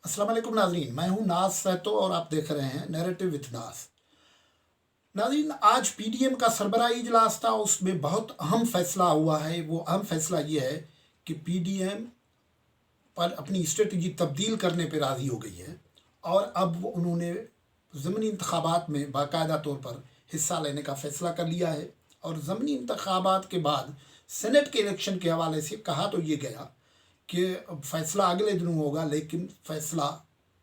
अस्सलाम वालेकुम नाजरीन, मैं हूं नाज सहतो और आप देख रहे हैं नैरेटिव विथ नाज। नाजरीन, आज पीडीएम का सरबराही इजलास था, उसमें बहुत अहम फैसला हुआ है। वो अहम फैसला ये है कि पीडीएम पर अपनी स्ट्रेटजी तब्दील करने पर राज़ी हो गई है और अब उन्होंने ज़मीनी इंतखाबात में बाकायदा तौर पर हिस्सा लेने का फ़ैसला कर लिया है। और ज़मीनी इंतखाबात के बाद सेनेट के इलेक्शन के हवाले से कहा तो ये गया कि फैसला अगले दिनों होगा, लेकिन फैसला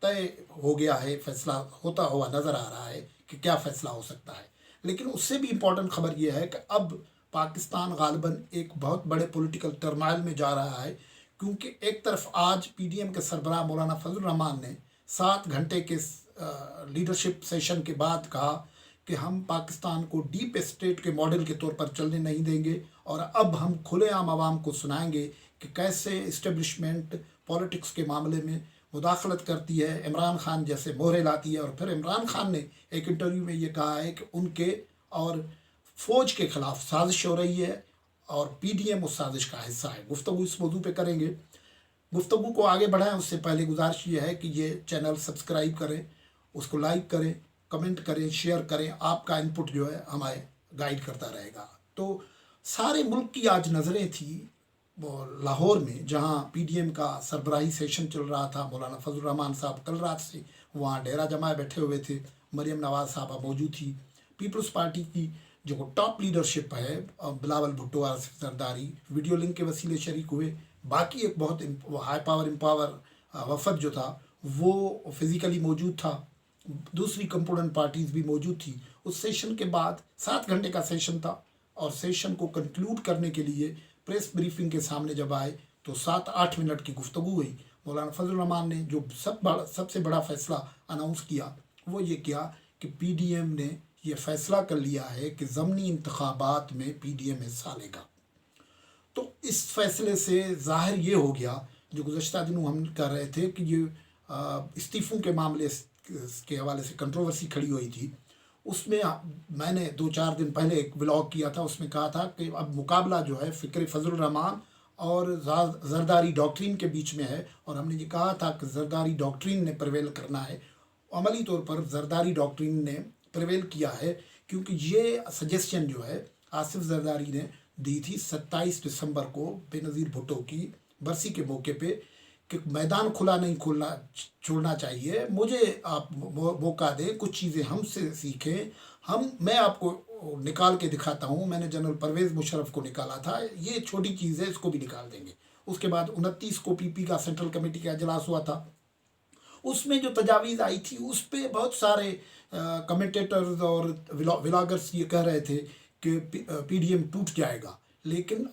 तय हो गया है, फैसला होता हुआ नज़र आ रहा है कि क्या फ़ैसला हो सकता है। लेकिन उससे भी इम्पोर्टेंट खबर यह है कि अब पाकिस्तान गालिबन एक बहुत बड़े पॉलिटिकल टर्माइल में जा रहा है, क्योंकि एक तरफ आज पीडीएम के सरबराह मौलाना फजल रहमान ने 7 घंटे के लीडरशिप सेशन के बाद कहा कि हम पाकिस्तान को डीप स्टेट के मॉडल के तौर पर चलने नहीं देंगे और अब हम खुलेआम आवाम को सुनाएंगे कि कैसे इस्टेब्लिशमेंट पॉलिटिक्स के मामले में मुदाखलत करती है, इमरान खान जैसे मोहरे लाती है। और फिर इमरान खान ने एक इंटरव्यू में ये कहा है कि उनके और फ़ौज के ख़िलाफ़ साजिश हो रही है और पीडीएम उस साजिश का हिस्सा है। गुफ्तगू इस मौजू पे करेंगे। गुफ्तगू को आगे बढ़ाएं उससे पहले गुजारिश ये है कि ये चैनल सब्सक्राइब करें, उसको लाइक करें, कमेंट करें, शेयर करें। आपका इनपुट जो है हमारे गाइड करता रहेगा। तो सारे मुल्क की आज नज़रें थी वो लाहौर में, जहां पीडीएम का सरबराही सेशन चल रहा था। मौलाना फजल रहमान साहब कल रात से वहां डेरा जमाए बैठे हुए थे। मरियम नवाज साहबा मौजूद थी। पीपल्स पार्टी की जो टॉप लीडरशिप है, बिलावल भुट्टो, आसिफ जरदारी वीडियो लिंक के वसीले शरीक हुए। बाकी एक बहुत हाई पावर एम्पावर वफद जो था वो फिज़िकली मौजूद था। दूसरी कंपोनेंट पार्टीज़ भी मौजूद थी। उस सेशन के बाद 7 घंटे का सेशन था और सेशन को कंक्लूड करने के लिए प्रेस ब्रीफिंग के सामने जब आए तो 7-8 मिनट की गुफ्तगू हुई। मौलाना फजल रहमान ने जो सबसे बड़ा फ़ैसला अनाउंस किया वो ये किया कि पीडीएम ने ये फ़ैसला कर लिया है कि ज़मनी इंतखाबात में पीडीएम हिस्सा लेगा। तो इस फैसले से ज़ाहिर ये हो गया, जो गुज़श्ता दिनों हम कर रहे थे कि ये इस्तीफ़ों के मामले के हवाले से कंट्रोवर्सी खड़ी हुई थी, उसमें मैंने 2-4 दिन पहले एक व्लॉग किया था। उसमें कहा था कि अब मुकाबला जो है फ़िक्र फजल रहमान और जरदारी डॉक्ट्रिन के बीच में है। और हमने ये कहा था कि जरदारी डॉक्ट्रिन ने प्रिवेल करना है। अमली तौर पर जरदारी डॉक्ट्रिन ने प्रिवेल किया है, क्योंकि ये सजेशन जो है आसिफ जरदारी ने दी थी 27 दिसंबर को बेनज़ीर भुट्टो की बरसी के मौके पे कि मैदान खुला नहीं खोलना छोड़ना चाहिए, मुझे आप मौका दें, कुछ चीज़ें हमसे सीखें। मैं आपको निकाल के दिखाता हूँ। मैंने जनरल परवेज़ मुशर्रफ को निकाला था, ये छोटी चीज़ है, इसको भी निकाल देंगे। उसके बाद 29 को पीपी का सेंट्रल कमेटी का इजलास हुआ था। उसमें जो तजावीज़ आई थी उस पर बहुत सारे कमेंटेटर्स और व्लॉगर्स ये कह रहे थे कि पीडीएम टूट जाएगा। लेकिन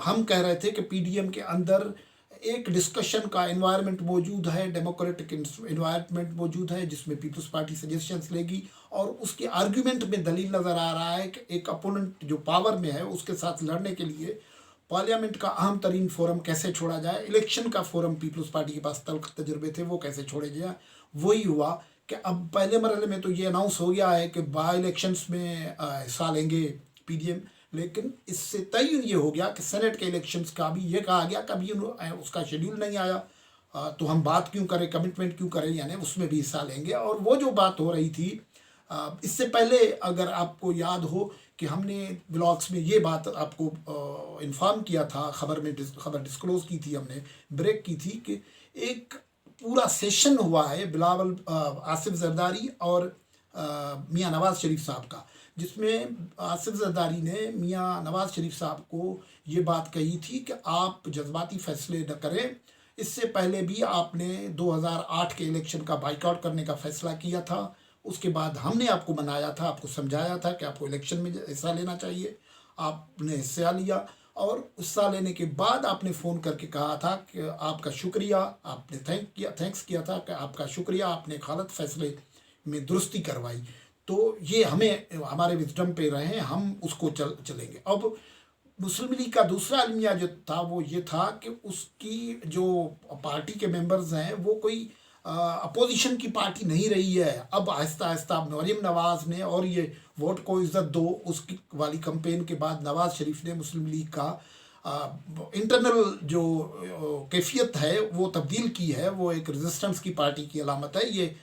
हम कह रहे थे कि पीडीएम के अंदर एक डिस्कशन का एनवायरनमेंट मौजूद है, डेमोक्रेटिक एनवायरनमेंट मौजूद है, जिसमें पीपल्स पार्टी सजेशंस लेगी। और उसके आर्ग्यूमेंट में दलील नज़र आ रहा है कि एक अपोनेंट जो पावर में है उसके साथ लड़ने के लिए पार्लियामेंट का अहम तरीन फोरम कैसे छोड़ा जाए, इलेक्शन का फोरम पीपल्स पार्टी के पास तल्ख तजुर्बे थे, वो कैसे छोड़े जाए। वही हुआ कि अब पहले मरहले में तो ये अनाउंस हो गया है कि बाई इलेक्शंस में हिस्सा लेंगे पीडीएम, लेकिन इससे तय ये हो गया कि सेनेट के इलेक्शंस का भी ये कहा गया, कभी उसका शेड्यूल नहीं आया तो हम बात क्यों करें, कमिटमेंट क्यों करें, यानी उसमें भी हिस्सा लेंगे। और वो जो बात हो रही थी इससे पहले, अगर आपको याद हो कि हमने ब्लॉग्स में ये बात आपको इन्फॉर्म किया था, खबर डिस्क्लोज़ की थी, हमने ब्रेक की थी कि एक पूरा सेशन हुआ है बिलावल आसिफ जरदारी और मियाँ नवाज़ शरीफ साहब का, जिसमें आसिफ जरदारी ने मियाँ नवाज़ शरीफ साहब को ये बात कही थी कि आप जज्बाती फैसले न करें। इससे पहले भी आपने 2008 के इलेक्शन का बाइकआउट करने का फ़ैसला किया था। उसके बाद हमने आपको मनाया था, आपको समझाया था कि आपको इलेक्शन में हिस्सा लेना चाहिए। आपने हिस्सा लिया और हिस्सा लेने के बाद आपने फ़ोन करके कहा था कि आपका शुक्रिया, आपने थैंक्स किया था कि आपका शुक्रिया, आपने गलत फैसले में दुरुस्ती करवाई। तो ये हमें हमारे विजडम पे रहे, हम उसको चलेंगे। अब मुस्लिम लीग का दूसरा अलमिया जो था वो ये था कि उसकी जो पार्टी के मेंबर्स हैं वो कोई अपोजिशन की पार्टी नहीं रही है। अब आहिस्ता आहिस्ता मरीम नवाज़ ने, और ये वोट को इज़्ज़त दो उसकी वाली कंपेन के बाद नवाज़ शरीफ ने मुस्लिम लीग का इंटरनल जो कैफियत है वो तब्दील की है, वो एक रेजिस्टेंस की पार्टी की अलामत है। ये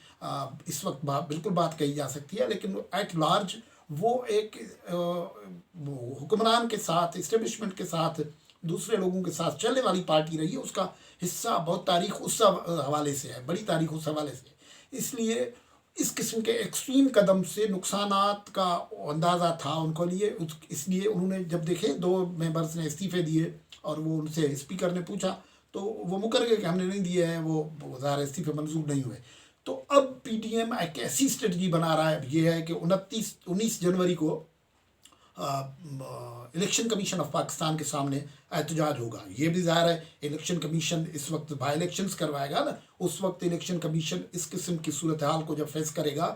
इस वक्त बिल्कुल बात कही जा सकती है, लेकिन एट लार्ज वो एक हुक्मरान के साथ, इस्टेब्लिशमेंट के साथ, दूसरे लोगों के साथ चलने वाली पार्टी रही है। उसका हिस्सा बहुत तारीख उस हवाले से है, बड़ी तारीख उस हवाले से। इसलिए इस किस्म के एक्सट्रीम कदम से नुकसानात का अंदाज़ा था उनको लिए। इसलिए उन्होंने जब देखे 2 मेंबर्स ने इस्तीफ़े दिए और वो उनसे स्पीकर ने पूछा तो वो मुकर गए कि हमने नहीं दिए हैं, वो ज़ाहिर इस्तीफ़े मंजूर नहीं हुए। तो अब पीडीएम एक ऐसी स्ट्रेटजी बना रहा है, ये है कि 19 जनवरी को इलेक्शन कमीशन ऑफ पाकिस्तान के सामने एहतजाज होगा। ये भी ज़ाहिर है इलेक्शन कमीशन इस वक्त बाई इलेक्शंस करवाएगा ना, उस वक्त इलेक्शन कमीशन इस किस्म की सूरत हाल को जब फेस करेगा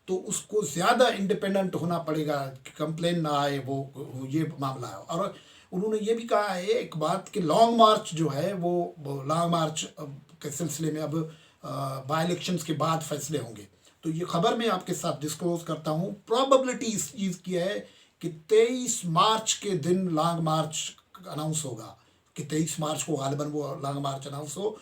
तो उसको ज़्यादा इंडिपेंडेंट होना पड़ेगा कि कंप्लेन ना आए, वो ये मामला है। और उन्होंने ये भी कहा है एक बात कि लॉन्ग मार्च जो है वो लॉन्ग मार्च के सिलसिले में अब बाई इलेक्शंस के बाद फैसले होंगे। तो ये खबर मैं आपके साथ डिस्क्लोज करता हूँ। प्रॉबेबिलिटी इस चीज़ की है कि 23 मार्च के दिन लॉन्ग मार्च अनाउंस होगा, कि 23 मार्च को गालिबन वो लॉन्ग मार्च अनाउंस हो।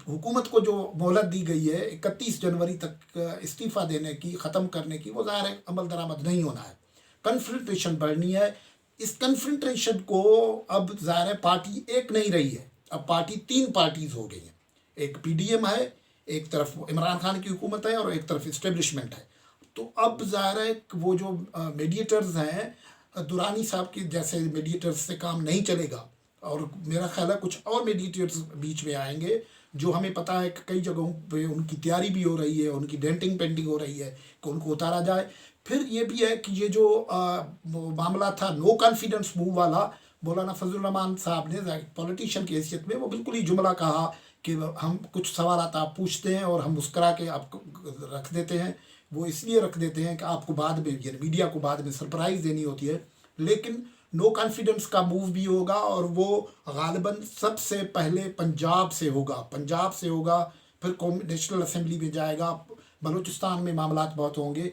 हुकूमत को जो मोहलत दी गई है 31 जनवरी तक इस्तीफ़ा देने की, ख़त्म करने की, वो ज़ाहिर है अमल दरामद नहीं होना है। कन्फ्रंटेशन बढ़नी है। इस कन्फ्रंटेशन को अब ज़ाहिर है पार्टी एक नहीं रही है, अब पार्टी 3 पार्टीज़ हो गई हैं। एक पीडीएम है, एक तरफ इमरान खान की हुकूमत है और एक तरफ इस्टेब्लिशमेंट है। तो अब ज़ाहिर है वो जो मीडिएटर्स हैं, दुरानी साहब की जैसे मीडिएटर्स से काम नहीं चलेगा और मेरा ख्याल है कुछ और मीडिएटर्स बीच में आएंगे जो हमें पता है कि कई जगहों पे उनकी तैयारी भी हो रही है, उनकी डेंटिंग पेंटिंग हो रही है कि उनको उतारा जाए। फिर ये भी है कि ये जो मामला था नो कॉन्फिडेंस मूव वाला, मौलाना फजल रहमान साहब ने पॉलिटिशियन की हैसियत में वो बिल्कुल ही जुमला कहा कि हम कुछ सवाल आप पूछते हैं और हम मुस्करा के आपको रख देते हैं। वो इसलिए रख देते हैं कि आपको बाद में, यानी मीडिया को बाद में सरप्राइज़ देनी होती है। लेकिन नो कॉन्फिडेंस का मूव भी होगा और वो गालिबन सबसे पहले पंजाब से होगा, फिर नेशनल असेंबली में जाएगा, बलूचिस्तान में मामलात बहुत होंगे।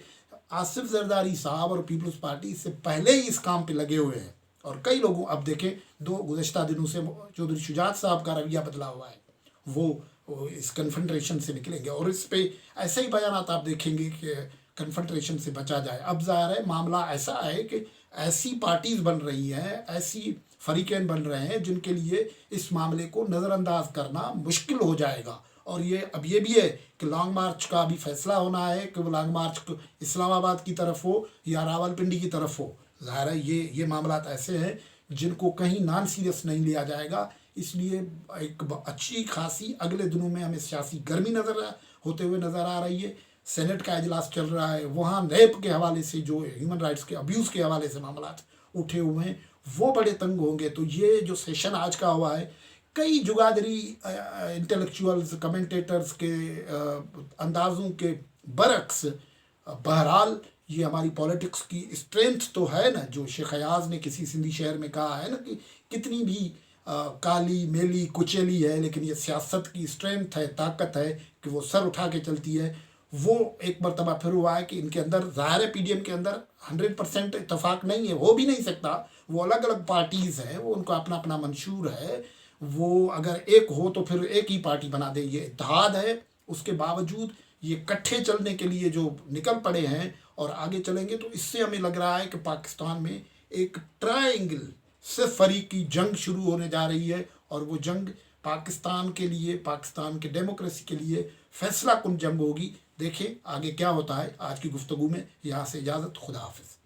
आसिफ जरदारी साहब और पीपल्स पार्टी इससे पहले ही इस काम पे लगे हुए हैं और कई लोगों, अब देखें 2 गुज़श्ता दिनों से चौधरी शुजात साहब का रवैया बदला हुआ है, वो इस कन्फ्रंटेशन से निकलेंगे और इस पे ऐसे ही बयानात आप देखेंगे कि कन्फ्रंटेशन से बचा जाए। अब ज़ाहिर है मामला ऐसा है कि ऐसी पार्टीज़ बन रही हैं, ऐसी फरीकें बन रहे हैं जिनके लिए इस मामले को नज़रअंदाज करना मुश्किल हो जाएगा। और अब ये भी है कि लॉन्ग मार्च का भी फैसला होना है कि वो लॉन्ग मार्च इस्लामाबाद की तरफ हो या रावलपिंडी की तरफ हो। ज़ाहिर है ये मामलात ऐसे हैं जिनको कहीं नॉन सीरियस नहीं लिया जाएगा। इसलिए एक अच्छी खासी अगले दिनों में हमें सियासी गर्मी होते हुए नज़र आ रही है। सेनेट का इजलास चल रहा है, वहाँ नैब के हवाले से जो ह्यूमन राइट्स के अब्यूज़ के हवाले से मामला उठे हुए हैं वो बड़े तंग होंगे। तो ये जो सेशन आज का हुआ है, कई जुगादरी इंटेलेक्चुअल्स, कमेंटेटर्स के अंदाज़ों के बरक्स, बहरहाल ये हमारी पॉलिटिक्स की स्ट्रेंथ तो है ना, जो शेख अयाज ने किसी सिंधी शहर में कहा है ना कि कितनी भी काली मेली कुचेली है लेकिन ये सियासत की स्ट्रेंथ है, ताकत है कि वो सर उठा के चलती है। वो एक मरतबा फिर हुआ है कि इनके अंदर, ज़ाहिर है पीडीएम के अंदर 100% इतफाक़ नहीं है, हो भी नहीं सकता। वो अलग अलग पार्टीज़ हैं, वो उनका अपना अपना मंशूर है। वो अगर एक हो तो फिर एक ही पार्टी बना दे, ये इत्तेहाद है। उसके बावजूद ये इकट्ठे चलने के लिए जो निकल पड़े हैं और आगे चलेंगे, तो इससे हमें लग रहा है कि पाकिस्तान में एक ट्रायंगल से फरीकी जंग शुरू होने जा रही है और वो जंग पाकिस्तान के लिए, पाकिस्तान के डेमोक्रेसी के लिए फैसला कुन जंग होगी। देखें आगे क्या होता है। आज की गुफ्तगू में यहाँ से इजाज़त, खुदा हाफिज़।